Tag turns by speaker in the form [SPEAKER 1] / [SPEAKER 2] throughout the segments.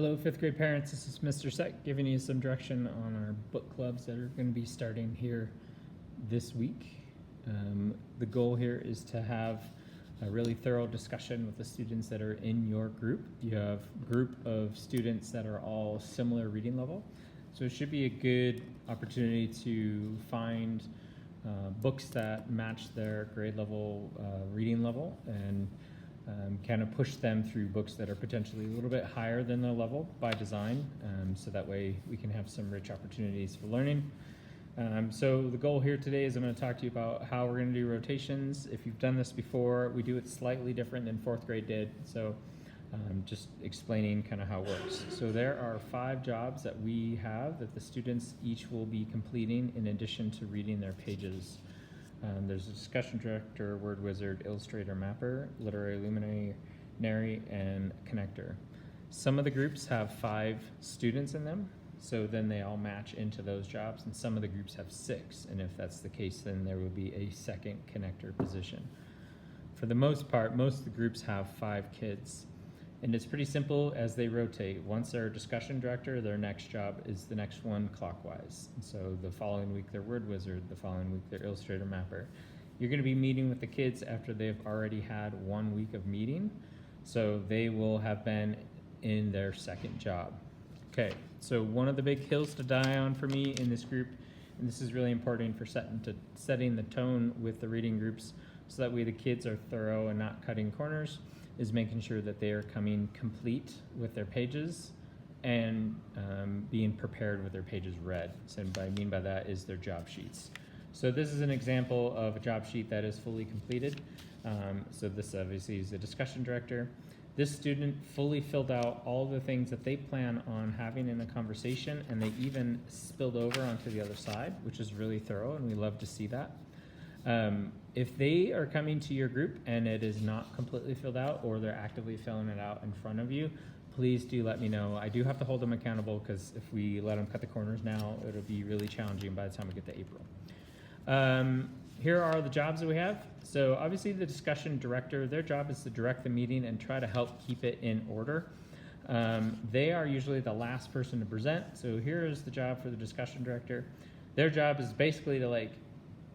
[SPEAKER 1] Hello, fifth grade parents. This is Mr. Sec giving you some direction on our book clubs that are going to be starting here this week. The goal here is to have a really thorough discussion with the students that are in your group. You have a group of students that are all similar reading level, so it should be a good opportunity to find books that match their grade level reading level and kind of push them through books that are potentially a little bit higher than their level by design, so that way we can have some rich opportunities for learning. So the goal here today is I'm going to talk to you about how we're going to do rotations. If you've done this before, we do it slightly different than fourth grade did, so just explaining kind of how it works. So there are 5 jobs that we have that the students each will be completing in addition to reading their pages. There's a discussion director, word wizard, illustrator, mapper, literary luminary, and connector. Some of the groups have 5 students in them, so then they all match into those jobs, and some of the groups have 6, and if that's the case, then there will be a second connector position. For the most part, most of the groups have 5 kids, and it's pretty simple as they rotate. Once they're a discussion director, their next job is the next one clockwise. And so the following week they're word wizard, the following week they're illustrator mapper. You're going to be meeting with the kids after they've already had 1 week of meeting, so they will have been in their second job. Okay, so one of the big hills to die on for me in this group, and this is really important for setting the tone with the reading groups so that way the kids are thorough and not cutting corners, is making sure that they are coming complete with their pages and being prepared with their pages read. So what I mean by that is their job sheets. So this is an example of a job sheet that is fully completed. So this obviously is the discussion director. This student fully filled out all the things that they plan on having in a conversation, and they even spilled over onto the other side, which is really thorough, and we love to see that. If they are coming to your group and it is not completely filled out, or they're actively filling it out in front of you, please do let me know. I do have to hold them accountable, because if we let them cut the corners now, it'll be really challenging by the time we get to April. Here are the jobs that we have. So obviously the discussion director, their job is to direct the meeting and try to help keep it in order. They are usually the last person to present. So here is the job for the discussion director. Their job is basically to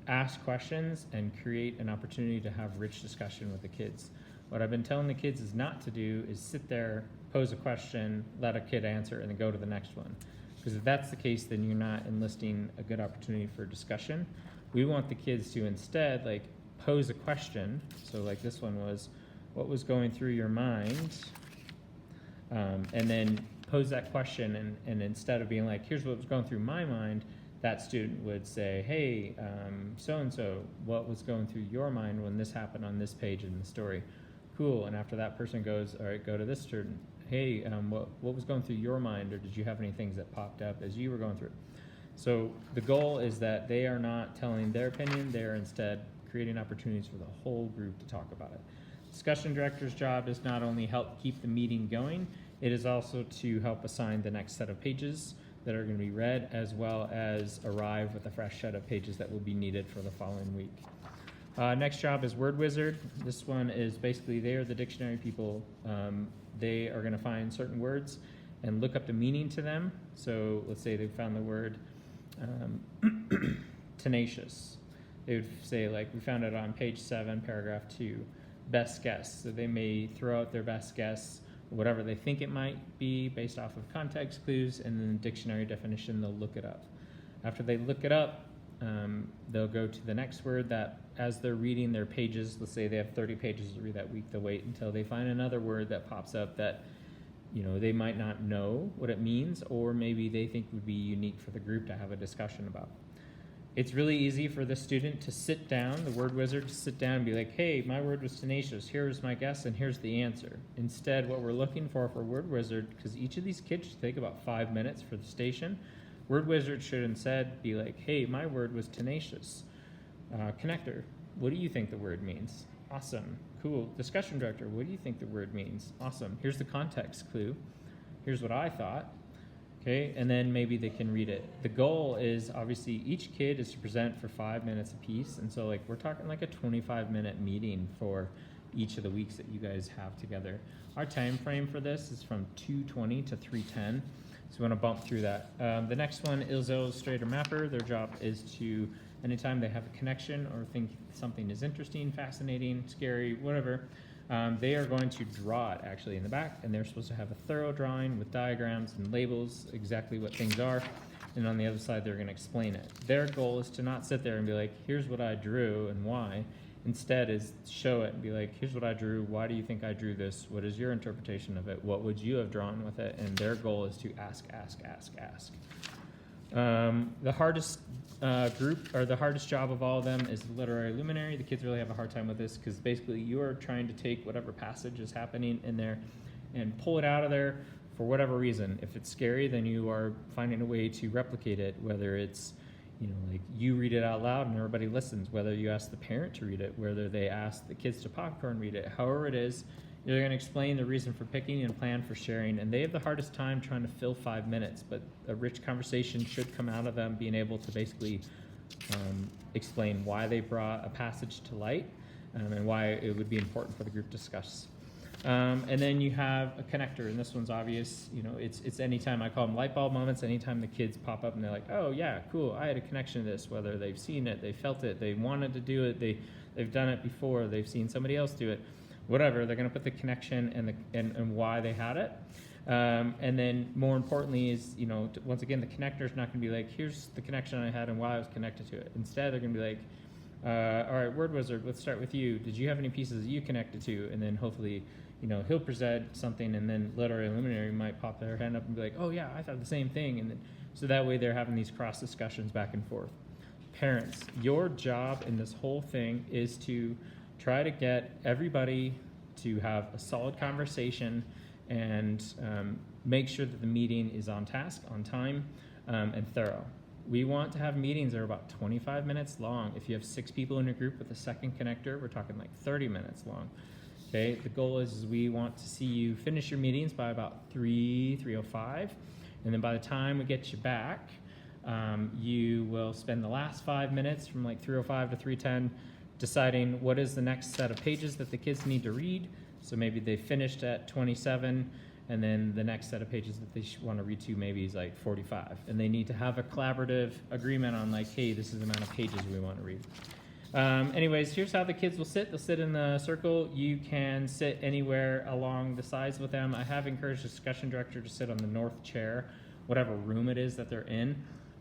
[SPEAKER 1] ask questions and create an opportunity to have rich discussion with the kids. What I've been telling the kids is not to do is sit there, pose a question, let a kid answer, and then go to the next one. Because if that's the case, then you're not enlisting a good opportunity for discussion. We want the kids to instead pose a question. So this one was, what was going through your mind? And then pose that question, and instead of being here's what was going through my mind, that student would say, hey, so-and-so, what was going through your mind when this happened on this page in the story? Cool. And after that person goes, all right, go to this student. Hey, what was going through your mind, or did you have any things that popped up as you were going through it? So the goal is that they are not telling their opinion, they are instead creating opportunities for the whole group to talk about it. Discussion director's job is not only help keep the meeting going, it is also to help assign the next set of pages that are going to be read, as well as arrive with a fresh set of pages that will be needed for the following week. Next job is word wizard. This one is basically they are the dictionary people. They are going to find certain words and look up the meaning to them. So let's say they found the word tenacious. They would say we found it on page 7, paragraph 2, best guess. So they may throw out their best guess, whatever they think it might be based off of context clues, and then the dictionary definition, they'll look it up. After they look it up, they'll go to the next word that as they're reading their pages, let's say they have 30 pages to read that week, they'll wait until they find another word that pops up that they might not know what it means, or maybe they think would be unique for the group to have a discussion about. It's really easy for the student to sit down, the word wizard, to sit down and be hey, my word was tenacious, here's my guess, and here's the answer. Instead, what we're looking for word wizard, because each of these kids should take about 5 minutes for the station, word wizard should instead be hey, my word was tenacious. Connector, what do you think the word means? Awesome, cool. Discussion director, what do you think the word means? Awesome, here's the context clue. Here's what I thought. Okay, and then maybe they can read it. The goal is obviously each kid is to present for 5 minutes apiece, and so we're talking a 25-minute meeting for each of the weeks that you guys have together. Our time frame for this is from 2:20 to 3:10. So we want to bump through that. The next one is Illustrator Mapper. Their job is to, anytime they have a connection or think something is interesting, fascinating, scary, whatever, they are going to draw it actually in the back, and they're supposed to have a thorough drawing with diagrams and labels, exactly what things are, and on the other side they're going to explain it. Their goal is to not sit there and be like, here's what I drew and why. Instead is show it and be like, here's what I drew, why do you think I drew this, what is your interpretation of it, what would you have drawn with it, and their goal is to ask. The hardest group, or the hardest job of all of them, is the literary luminary. The kids really have a hard time with this because basically you are trying to take whatever passage is happening in there and pull it out of there for whatever reason. If it's scary, then you are finding a way to replicate it, whether it's, you know, like you read it out loud and everybody listens, whether you ask the parent to read it, whether they ask the kids to popcorn read it, however it is, you're going to explain the reason for picking and plan for sharing, and they have the hardest time trying to fill 5 minutes, but a rich conversation should come out of them being able to basically explain why they brought a passage to light and why it would be important for the group to discuss. And then you have a connector, and this one's obvious. You know, it's anytime, I call them light bulb moments, anytime the kids pop up and they're like, oh yeah, cool, I had a connection to this, whether they've seen it, they felt it, they wanted to do it, they've done it before, they've seen somebody else do it, whatever, they're going to put the connection and why they had it. And then more importantly is, you know, once again, the connector is not going to be like, here's the connection I had and why I was connected to it. Instead, they're going to be like, all right, Word Wizard, let's start with you. Did you have any pieces you connected to? And then hopefully, you know, he'll present something, and then Literary Luminary might pop their hand up and be like, oh yeah, I thought the same thing. And then, so that way they're having these cross discussions back and forth. Parents, your job in this whole thing is to try to get everybody to have a solid conversation and make sure that the meeting is on task, on time, and thorough. We want to have meetings that are about 25 minutes long. If you have 6 people in a group with a second connector, we're talking like 30 minutes long. Okay, the goal is we want to see you finish your meetings by about 3:05, and then by the time we get you back, you will spend the last 5 minutes from like 3:05 to 3:10 deciding what is the next set of pages that the kids need to read. So maybe they finished at 27, and then the next set of pages that they want to read to maybe is like 45. And they need to have a collaborative agreement on like, hey, this is the amount of pages we want to read. Anyways, here's how the kids will sit. They'll sit in the circle. You can sit anywhere along the sides with them. I have encouraged the discussion director to sit on the north chair, whatever room it is that they're in.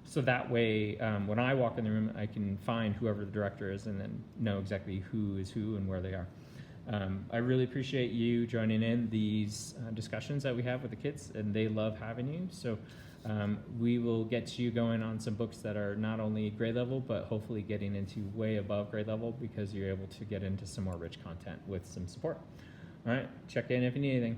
[SPEAKER 1] So that way, when I walk in the room, I can find whoever the director is and then know exactly who is who and where they are. I really appreciate you joining in these discussions that we have with the kids, and they love having you. So we will get you going on some books that are not only grade level, but hopefully getting into way above grade level, because you're able to get into some more rich content with some support. All right, check in if you need anything.